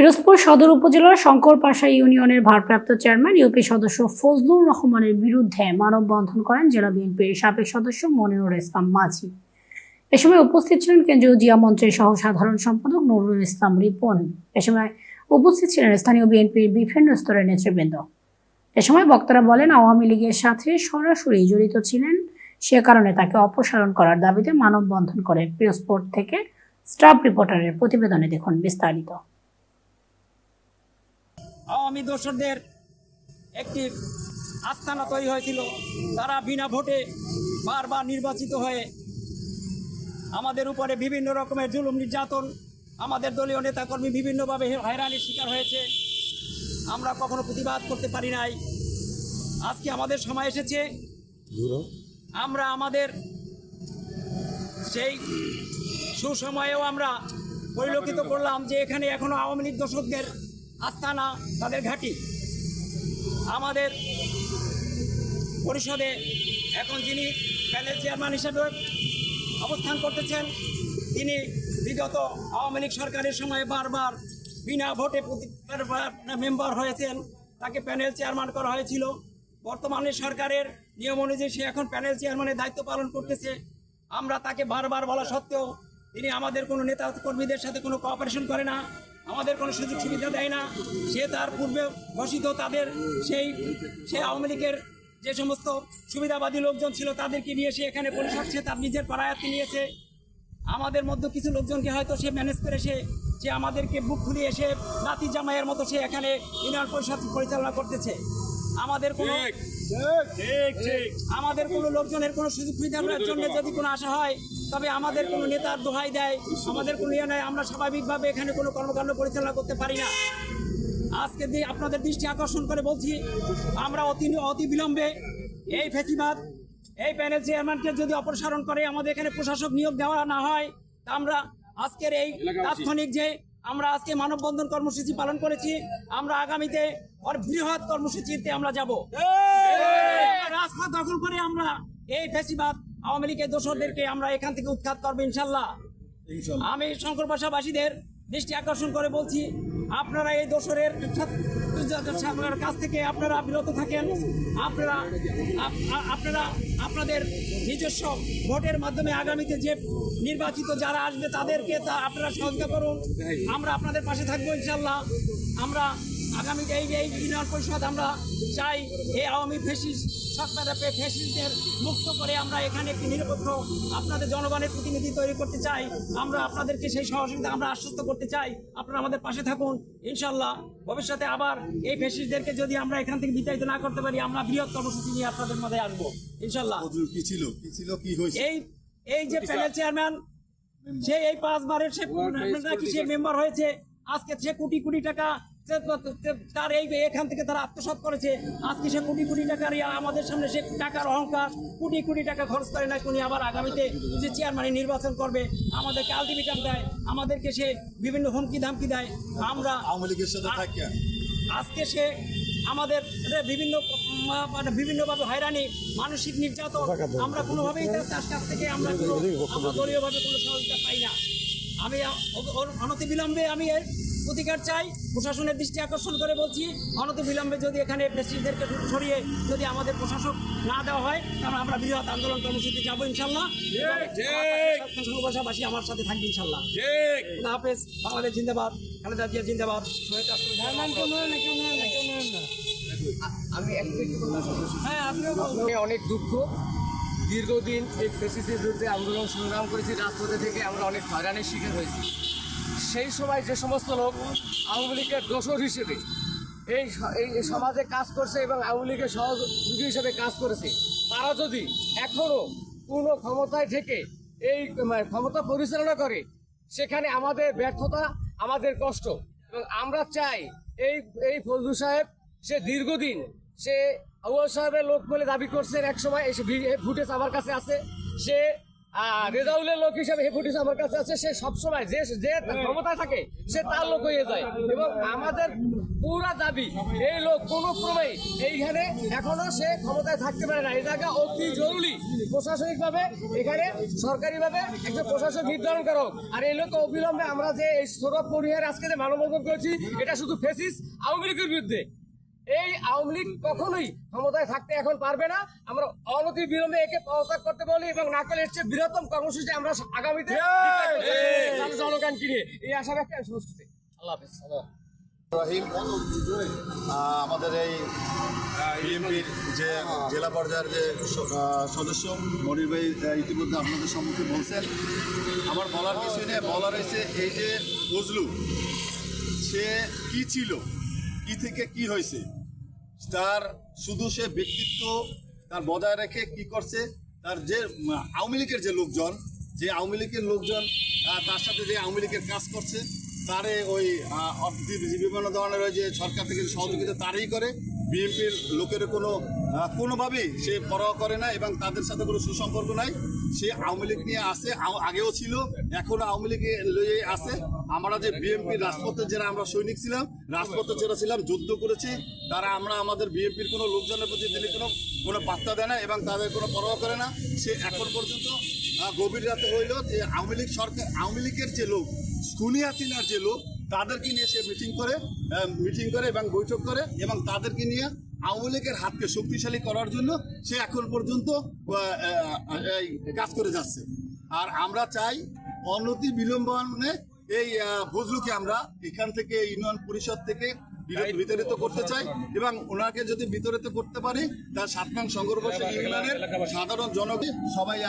পিরোজপুর সদর উপজেলার শঙ্করপাশা ইউনিয়নের ভারপ্রাপ্ত চেয়ারম্যান ইউপি সদস্য ফজলুর রহমানের বিরুদ্ধে মানববন্ধন করেন জেলা বিএনপির সাবেক সদস্য মনিরুল ইসলাম মাঝি। এ সময় উপস্থিত ছিলেন কেন্দ্রীয় জিয়া মঞ্চের সহ সাধারণ সম্পাদক নুরুল ইসলাম রিপন। এ সময় উপস্থিত ছিলেন স্থানীয় বিএনপির বিভিন্ন স্তরের নেতৃবৃন্দ। এ সময় বক্তারা বলেন, আওয়ামী লীগের সাথে সরাসরি জড়িত ছিলেন, সে কারণে তাকে অপসারণ করার দাবিতে মানববন্ধন করে। পিরোজপুর থেকে স্টাফ রিপোর্টারের প্রতিবেদনে দেখুন বিস্তারিত। আওয়ামী দোসরদের একটি আস্তানা তৈরি হয়েছিল। তারা বিনা ভোটে বারবার নির্বাচিত হয়ে আমাদের উপরে বিভিন্ন রকমের জুলুম নির্যাতন, আমাদের দলীয় নেতাকর্মী বিভিন্নভাবে হয়রানির শিকার হয়েছে। আমরা কখনো প্রতিবাদ করতে পারি নাই। আজকে আমাদের সময় এসেছে, আমরা আমাদের সেই সুসময়েও আমরা পরিলক্ষিত করলাম যে এখানে এখনো আওয়ামী লীগ দোসরদের আস্তানা, তাদের ঘাঁটি। আমাদের পরিষদে এখন যিনি প্যানেল চেয়ারম্যান হিসেবে অবস্থান করতেছেন, তিনি বিগত আওয়ামী লীগ সরকারের সময় বারবার বিনা ভোটে মেম্বার হয়েছেন, তাকে প্যানেল চেয়ারম্যান করা হয়েছিল। বর্তমানে সরকারের নিয়ম অনুযায়ী সে এখন প্যানেল চেয়ারম্যানের দায়িত্ব পালন করতেছে। আমরা তাকে বারবার বলা সত্ত্বেও তিনি আমাদের কোনো নেতা কর্মীদের সাথে কোনো কোঅপারেশন করে না, আমাদের কোনো সুযোগ সুবিধা দেয় না। সে তার পূর্বে ঘোষিত তাদের সেই আওয়ামী লীগের যে সমস্ত সুবিধাবাদী লোকজন ছিল তাদেরকে নিয়ে সে এখানে পরিষদ সে তার নিজের পাড়ায়াতে নিয়েছে। আমাদের মধ্যে কিছু লোকজনকে হয়তো সে ম্যানেজ করে সে আমাদেরকে বুক খুলিয়ে এসে নাতি জামাইয়ের মতো সে এখানে ইউনিয়ন পরিষদ পরিচালনা করতেছে। আমাদের কোনো লোকজনের কোনো সুযোগ সুবিধার জন্য যদি কোনো আশা হয়, তবে আমাদের কোনো নেতার দোহাই দেয়, আমাদের কোনো ইয়ে নেয়, আমরা স্বাভাবিকভাবে এখানে কোনো কর্মকাণ্ড পরিচালনা করতে পারি না। আজকে আপনাদের দৃষ্টি আকর্ষণ করে বলছি, আমরা অতি বিলম্বে এই ফেসিবাদ, এই প্যানেল চেয়ারম্যানকে যদি অপসারণ করে আমাদের এখানে প্রশাসক নিয়োগ দেওয়া না হয়, তা আমরা আজকের এই তাৎক্ষণিক যে আমরা আজকে মানববন্ধন কর্মসূচি পালন করেছি, আমরা আগামীতে বৃহৎ কর্মসূচিতে আমরা যাব। রাজপথ দখল করে আমরা এই ফেসিবাদ আওয়ামী লীগের দোসরদেরকে আমরা এখান থেকে উৎখাত করবো ইনশাল্লাহ। আমি শঙ্করপাশাবাসীদের দৃষ্টি আকর্ষণ করে বলছি, আপনারা এই দোসরের কাছ থেকে আপনারা বিরত থাকেন। আপনারা আপনাদের নিজস্ব ভোটের মাধ্যমে আগামীতে যে নির্বাচিত যারা আসবে তাদেরকে আপনারা সহযোগিতা করুন। আমরা আপনাদের পাশে থাকবো ইনশাল্লাহ। আমরা আগামীতে এই ইউনিয়ন পরিষদ আমরা চাই এই আওয়ামী ফ্যাসিস্টদের মুক্ত করে আমরা এখানে একটি নিরপেক্ষ আপনাদের জনগণের প্রতিনিধি তৈরি করতে চাই। আমরা আপনাদেরকে সেই সহযোগিতা আমরা আশ্বস্ত করতে চাই। আপনারা আমাদের পাশে থাকুন ইনশাল্লাহ। ভবিষ্যতে আবার এই ফ্যাসিস্টদেরকে যদি আমরা এখান থেকে বিতাড়িত না করতে পারি, আমরা বৃহৎ কর্মসূচি নিয়ে আপনাদের মধ্যে আসবো ইনশাল্লাহ। এই যে প্যানেল চেয়ারম্যান, সে এই 5 বারের সে মেম্বার হয়েছে। আজকে সে কোটি কোটি টাকা তার এখান থেকে তারা আত্মসাৎ করেছে। আজকে সে কোটি কোটি টাকার আমাদের সামনে সে টাকার অহংকার, কোটি কোটি টাকা খরচ করে না উনি আবার আগামীতে যে চেয়ারম্যান নির্বাচন করবে আমাদেরকে আলটিমেটাম দেয়, আমাদেরকে সে বিভিন্ন হুমকি ধামকি দেয়। আমরা আওয়ামী লীগের সাথে থাকি। আজকে সে আমাদের বিভিন্নভাবে হয়রানি, মানসিক নির্যাতন, আমরা কোনোভাবেই তার কাছ থেকে আমরা দলীয়ভাবে কোনো সহযোগিতা পাই না। আমি অনতিবিলম্বে আমি এর প্রতিকার চাই। প্রশাসনের দৃষ্টি আকর্ষণ করে বলছি, অনতিবিলম্বে যদি এখানে প্রেসিডেন্টকে সরিয়ে যদি আমাদের প্রশাসক না দেওয়া হয়, তাহলে আমরা বৃহৎ আন্দোলন কর্মসূচিতে যাবো ইনশাল্লাহ। শঙ্করপাশাবাসী আমার সাথে থাকবে ইনশাল্লাহ। আল্লাহ হাফেজ। বাংলাদেশ জিন্দাবাদ, খালেদা জিয়া জিন্দাবাদ। আমি অনেক দুঃখ। দীর্ঘদিন এই ফ্যাসিস্টের বিরুদ্ধে আন্দোলন সংগ্রাম করেছি, রাজপথে থেকে আমরা অনেক হয়রানির শিকার হয়েছি। সেই সময় যে সমস্ত লোক আওয়ামী লীগের দোসর হিসেবে এই সমাজে কাজ করছে এবং আওয়ামী লীগের সহযোগী হিসেবে কাজ করেছে, তারা যদি এখনও পূর্ণ ক্ষমতায় থেকে এই ক্ষমতা পরিচালনা করে, সেখানে আমাদের ব্যর্থতা, আমাদের কষ্ট। এবং আমরা চাই এই ফজলু সাহেব, সে দীর্ঘদিন সে আউয়াল সাহেবের লোক বলে দাবি করছেন, এক সময় এসে ফুটেজ আমার কাছে আছে। সে আর রেজাউলের লোক হিসাবে হেফুটিস আমার কাছে আছে, সে সবসময় যে যে ক্ষমতায় থাকে সে তার লোক হয়ে যায়। এবং আমাদের পুরা দাবি এই লোক কোনো ক্রমেই এইখানে এখনো সে ক্ষমতায় থাকতে পারে না। এই জায়গা অতি জরুরি প্রশাসনিকভাবে, এখানে সরকারিভাবে একটা প্রশাসন নির্ধারণ করা হোক। আর এই লোক অবিলম্বে আমরা যে এই সৌরভ পরিহার আজকে যে মানববন্ধন করেছি, এটা শুধু ফেসিস আওয়ামী লীগের বিরুদ্ধে। এই আওয়ামী লীগ কখনোই ক্ষমতায় থাকতে এখন পারবে না। আমরা অনতি বিলম্বে একে পদত্যাগ করতে বলি, এবং না করলে এর চেয়ে বৃহত্তম কর্মসূচি আমরা আগামীতে জনগণ কিনে এই আশা রাখতে আমি শুরু করছি। আল্লাহ হাফেজ। রহিম, আমাদের এই বিএনপির যে জেলা পর্যায়ের যে সদস্য মনির ভাই ইতিমধ্যে আপনাদের সম্মুখে বলছেন, আমার বলার কিছুই নেই। বলার হয়েছে এই যে ফজলু সে কি ছিল, কি থেকে কি হয়েছে, তার শুধু সে ব্যক্তিত্ব তার বজায় রেখে কি করছে, তার যে আওয়ামী লীগের যে লোকজন, যে আওয়ামী লীগের লোকজন তার সাথে যে আওয়ামী লীগের কাজ করছে, তারে ওই বিভিন্ন ধরনের ওই যে সরকার থেকে সহযোগিতা তারই করে। বিএনপির লোকের কোনোভাবেই সে পরোয়া করে না এবং তাদের সাথে কোনো সুসম্পর্ক নাই। সে আওয়ামী লীগ নিয়ে আসে, আগেও ছিল, এখনো আওয়ামী লীগ লয়ে আছে। আমরা যে বিএনপির রাজপথে যারা আমরা সৈনিক ছিলাম, রাজপথে যারা ছিলাম, যুদ্ধ করেছি, তারা আমরা আমাদের বিএনপির কোনো লোকজনের প্রতি তিনি কোনো পাত্তা দেয় না এবং তাদের কোনো পরোয়া করে না। সে এখন পর্যন্ত গভীর রাতে হইল যে আওয়ামী লীগ সরকার, আওয়ামী লীগের যে লোক, খুনি হাসিনার যে লোক, তাদেরকে নিয়ে সে মিটিং করে এবং বৈঠক করে এবং তাদেরকে নিয়ে আওয়ামী লীগের হাতকে শক্তিশালী করার জন্য সে এখন পর্যন্ত কাজ করে যাচ্ছে। আর আমরা চাই অনতি বিলম্বনে এই ফজলুকে আমরা এখান থেকে ইউনিয়ন পরিষদ থেকে বিতাড়িত করতে চাই এবং ওনাকে যদি বিতাড়িত করতে পারি, তার 7 নং সংঘর্ষ ইউনিয়নের সাধারণ জনগণ সবাই